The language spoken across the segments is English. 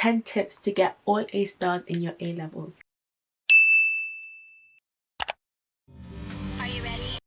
10 tips to get all A stars in your A levels. Are you ready?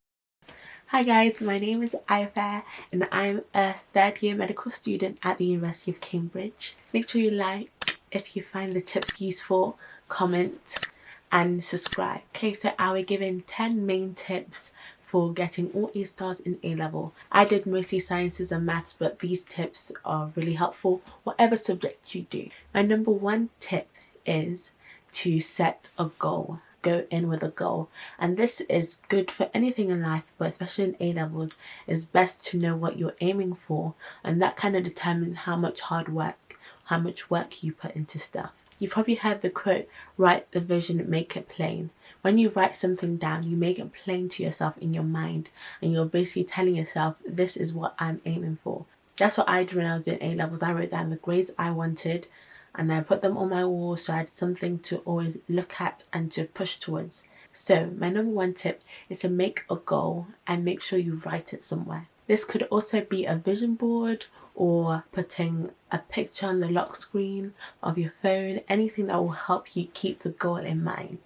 Hi guys, my name is Ayanfe and I'm a third year medical student at the University of Cambridge. Make sure you like if you find the tips useful, comment and subscribe. Okay, so I will give in 10 main tips for getting all A stars in A level. I did mostly sciences and maths, but these tips are really helpful whatever subject you do. My number one tip is to set a goal. Go in with a goal, and this is good for anything in life, but especially in A levels, it's best to know what you're aiming for, and that kind of determines how much work you put into stuff. You've probably heard the quote, write the vision, make it plain. When you write something down, you make it plain to yourself in your mind, and you're basically telling yourself, this is what I'm aiming for. That's what I did when I was in A levels. I wrote down the grades I wanted, and I put them on my wall so I had something to always look at and to push towards. So my number one tip is to make a goal and make sure you write it somewhere. This could also be a vision board or putting a picture on the lock screen of your phone, anything that will help you keep the goal in mind.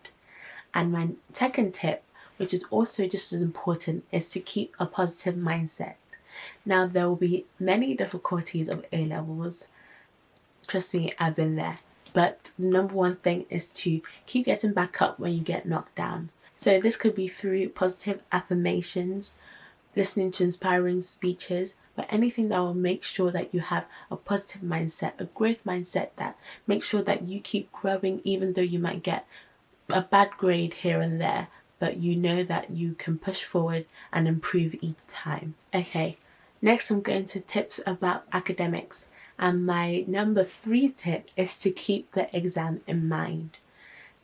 And my second tip, which is also just as important, is to keep a positive mindset. Now, there will be many difficulties of A levels. Trust me, I've been there. But the number one thing is to keep getting back up when you get knocked down. So this could be through positive affirmations, listening to inspiring speeches, but anything that will make sure that you have a positive mindset, a growth mindset that makes sure that you keep growing even though you might get a bad grade here and there, but you know that you can push forward and improve each time. Okay, next I'm going to tips about academics. And my number 3 tip is to keep the exam in mind.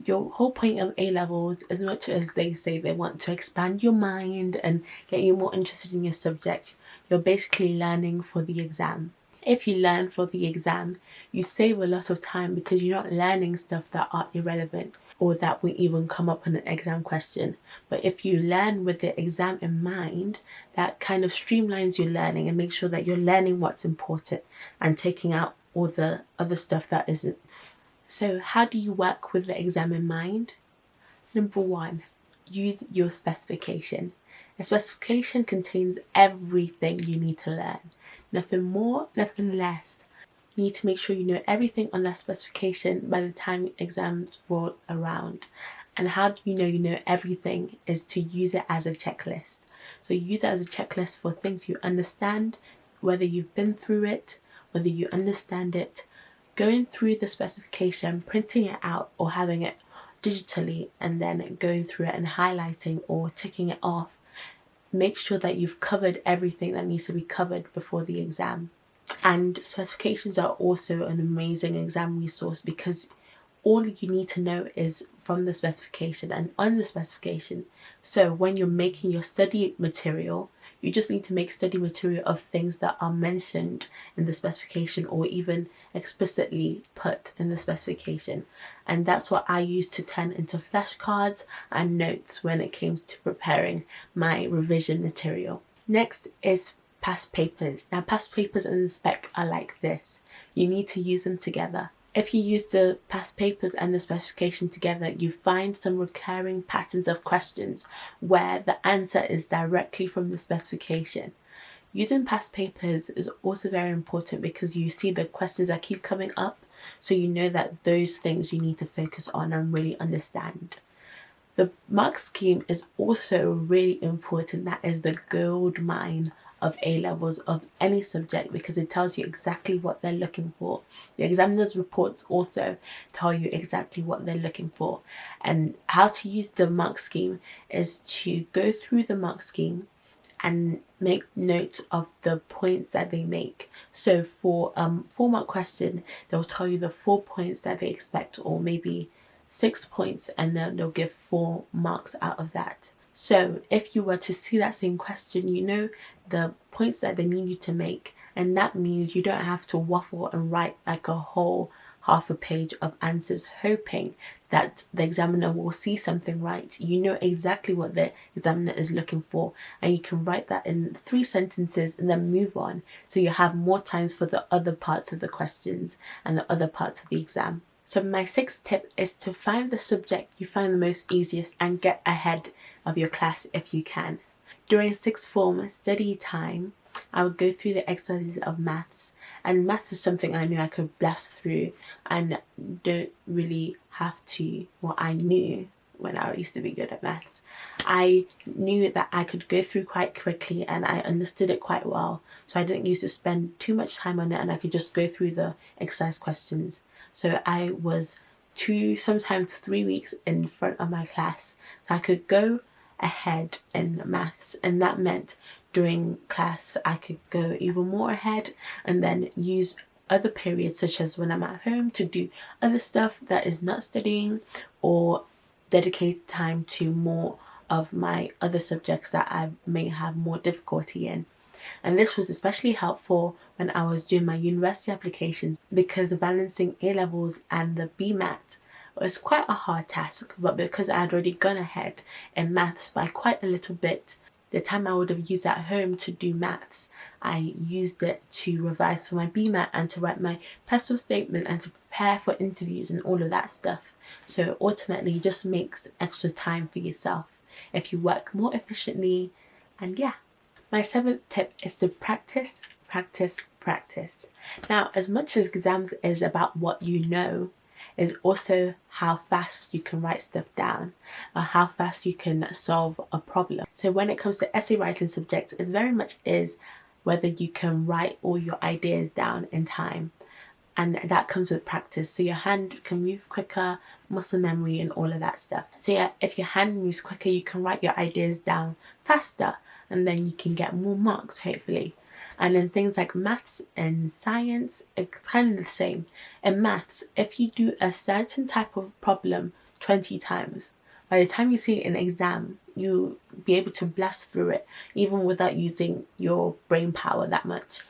Your whole point of A levels, as much as they say they want to expand your mind and get you more interested in your subject, you're basically learning for the exam. If you learn for the exam, you save a lot of time because you're not learning stuff that are irrelevant or that will even come up in an exam question. But if you learn with the exam in mind, that kind of streamlines your learning and makes sure that you're learning what's important and taking out all the other stuff that isn't. So how do you work with the exam in mind? Number 1, use your specification. A specification contains everything you need to learn. Nothing more, nothing less. You need to make sure you know everything on that specification by the time exams roll around. And how do you know everything is to use it as a checklist. So use it as a checklist for things you understand, whether you've been through it, whether you understand it. Going through the specification, printing it out or having it digitally and then going through it and highlighting or ticking it off. Make sure that you've covered everything that needs to be covered before the exam. And specifications are also an amazing exam resource because all you need to know is from the specification and on the specification. So when you're making your study material, you just need to make study material of things that are mentioned in the specification or even explicitly put in the specification. And that's what I used to turn into flashcards and notes when it came to preparing my revision material. Next is past papers. Now, past papers and the spec are like this. You need to use them together. If you use the past papers and the specification together, you find some recurring patterns of questions where the answer is directly from the specification. Using past papers is also very important because you see the questions that keep coming up, so you know that those things you need to focus on and really understand. The mark scheme is also really important. That is the gold mine of A levels of any subject because it tells you exactly what they're looking for. The examiner's reports also tell you exactly what they're looking for. And how to use the mark scheme is to go through the mark scheme and make note of the points that they make. So for 4-mark question, they'll tell you the 4 points that they expect, or maybe 6 points, and then they'll give 4 marks out of that. So if you were to see that same question, you know the points that they need you to make, and that means you don't have to waffle and write like a whole half a page of answers hoping that the examiner will see something right. You know exactly what the examiner is looking for, and you can write that in 3 sentences and then move on, so you have more times for the other parts of the questions and the other parts of the exam. So my 6th tip is to find the subject you find the most easiest and get ahead of your class if you can. During 6th form study time, I would go through the exercises of maths, and maths is something I knew I could blast through and don't really have to, well, I knew when I used to be good at maths, I knew that I could go through quite quickly and I understood it quite well, so I didn't used to spend too much time on it, and I could just go through the exercise questions. So I was 2, sometimes 3 weeks in front of my class, so I could go ahead in maths, and that meant during class I could go even more ahead and then use other periods, such as when I'm at home, to do other stuff that is not studying, or dedicate time to more of my other subjects that I may have more difficulty in. And this was especially helpful when I was doing my university applications, because balancing A levels and the BMAT was quite a hard task. But because I had already gone ahead in maths by quite a little bit, the time I would have used at home to do maths, I used it to revise for my BMAT and to write my personal statement and to prepare for interviews and all of that stuff. So ultimately, it just makes extra time for yourself if you work more efficiently. And yeah. My 7th tip is to practice, practice, practice. Now, as much as exams is about what you know, is also how fast you can write stuff down, or how fast you can solve a problem. So when it comes to essay writing subjects, it very much is whether you can write all your ideas down in time. And that comes with practice. So your hand can move quicker, muscle memory and all of that stuff. So yeah, if your hand moves quicker, you can write your ideas down faster, and then you can get more marks, hopefully. And in things like maths and science, it's kind of the same. In maths, if you do a certain type of problem 20 times, by the time you see it in exam, you'll be able to blast through it, even without using your brain power that much.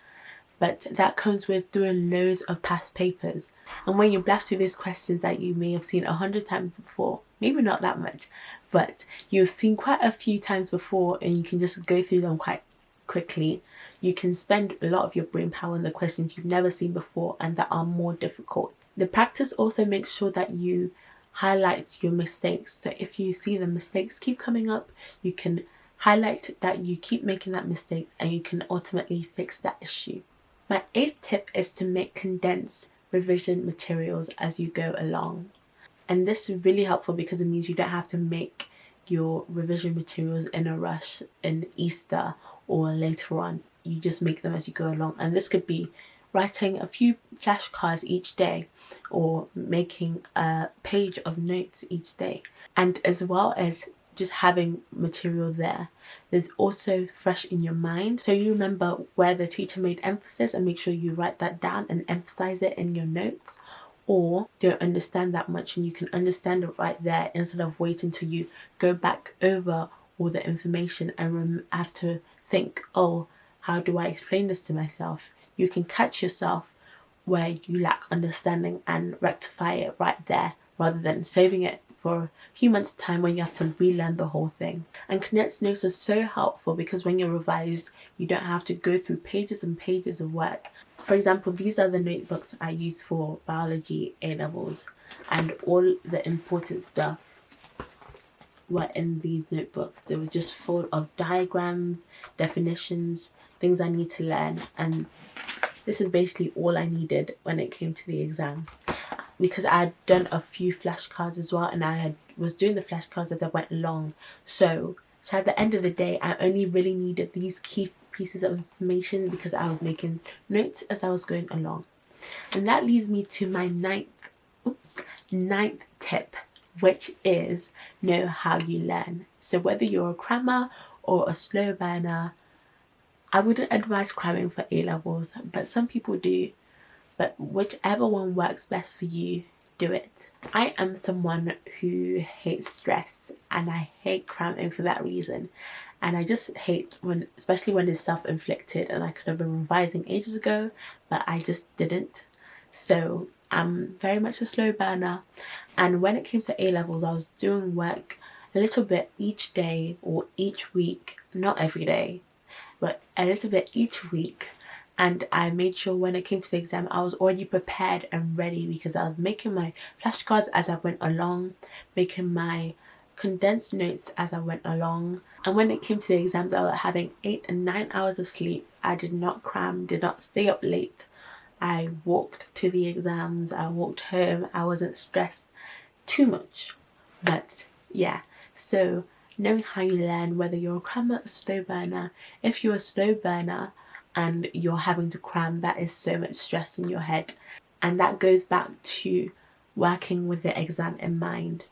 But that comes with doing loads of past papers. And when you blast through these questions that you may have seen 100 times before, maybe not that much, but you've seen quite a few times before, and you can just go through them quite quickly, you can spend a lot of your brain power on the questions you've never seen before and that are more difficult. The practice also makes sure that you highlight your mistakes. So if you see the mistakes keep coming up, you can highlight that you keep making that mistake, and you can ultimately fix that issue. My 8th tip is to make condensed revision materials as you go along. And this is really helpful because it means you don't have to make your revision materials in a rush in Easter or later on. You just make them as you go along. And this could be writing a few flashcards each day, or making a page of notes each day. And as well as just having material there's also fresh in your mind, so you remember where the teacher made emphasis and make sure you write that down and emphasize it in your notes. Or don't understand that much and you can understand it right there, instead of waiting till you go back over all the information and have to think, oh, how do I explain this to myself? You can catch yourself where you lack understanding and rectify it right there, rather than saving it for a few months' time when you have to relearn the whole thing. And condensed notes are so helpful because when you're revised, you don't have to go through pages and pages of work. For example, these are the notebooks I use for biology A levels, and all the important stuff were in these notebooks. They were just full of diagrams, definitions, things I need to learn, and this is basically all I needed when it came to the exam. Because I had done a few flashcards as well, and was doing the flashcards as I went along. So at the end of the day, I only really needed these key pieces of information because I was making notes as I was going along. And that leads me to my ninth tip, which is know how you learn. So whether you're a crammer or a slow burner, I wouldn't advise cramming for A levels, but some people do. But whichever one works best for you, do it. I am someone who hates stress, and I hate cramming for that reason. And I just hate especially when it's self-inflicted, and I could have been revising ages ago, but I just didn't. So I'm very much a slow burner, and when it came to A levels, I was doing work a little bit each day or each week, not every day, but a little bit each week. And I made sure when it came to the exam, I was already prepared and ready, because I was making my flashcards as I went along, making my condensed notes as I went along. And when it came to the exams, I was having 8 and 9 hours of sleep. I did not cram, did not stay up late. I walked to the exams, I walked home, I wasn't stressed too much. But yeah, so knowing how you learn, whether you're a crammer or slow burner, if you're a slow burner and you're having to cram, that is so much stress in your head. And that goes back to working with the exam in mind.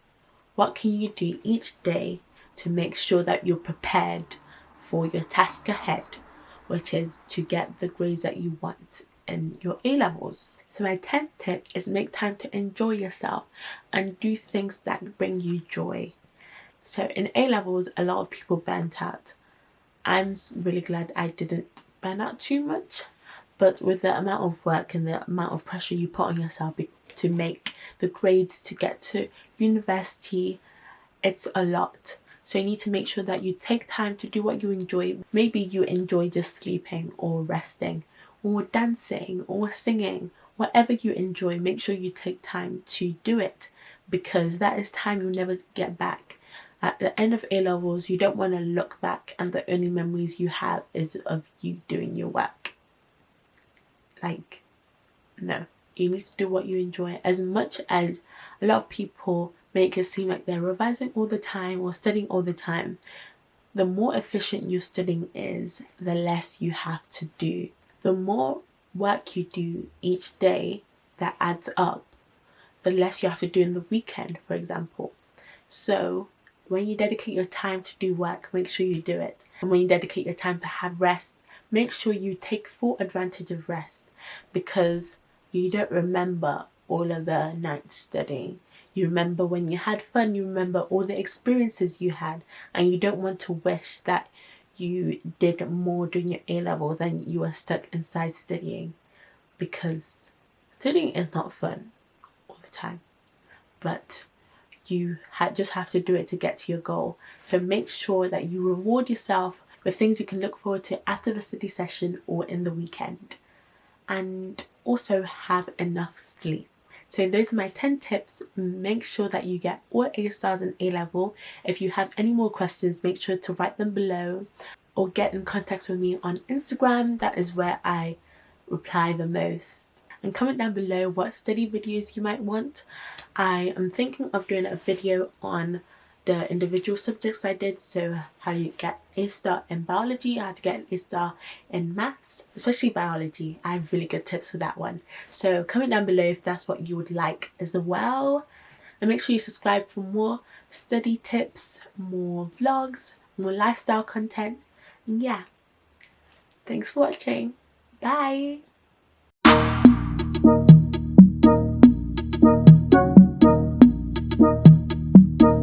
What can you do each day to make sure that you're prepared for your task ahead, which is to get the grades that you want in your A levels? So my 10th tip is make time to enjoy yourself and do things that bring you joy. So in A levels, a lot of people burnt out. I'm really glad I didn't burn out too much, but with the amount of work and the amount of pressure you put on yourself to make the grades to get to university, it's a lot. So you need to make sure that you take time to do what you enjoy. Maybe you enjoy just sleeping or resting or dancing or singing. Whatever you enjoy, make sure you take time to do it, because that is time you'll never get back. At the end of A levels, you don't want to look back and the only memories you have is of you doing your work. Like, no. You need to do what you enjoy. As much as a lot of people make it seem like they're revising all the time or studying all the time, the more efficient your studying is, the less you have to do. The more work you do each day, that adds up, the less you have to do in the weekend, for example. So when you dedicate your time to do work, make sure you do it. And when you dedicate your time to have rest, make sure you take full advantage of rest, because you don't remember all of the nights studying. You remember when you had fun, you remember all the experiences you had, and you don't want to wish that you did more during your A levels than you were stuck inside studying, because studying is not fun all the time, but you just have to do it to get to your goal. So make sure that you reward yourself with things you can look forward to after the study session or in the weekend. And also have enough sleep. So those are my 10 tips. Make sure that you get all A stars in A level. If you have any more questions, make sure to write them below or get in contact with me on Instagram. That is where I reply the most. And comment down below what study videos you might want. I am thinking of doing a video on the individual subjects I did, so how you get A star in biology, how to get an A star in maths, especially biology. I have really good tips for that one. So comment down below if that's what you would like as well. And make sure you subscribe for more study tips, more vlogs, more lifestyle content. And yeah, thanks for watching. Bye.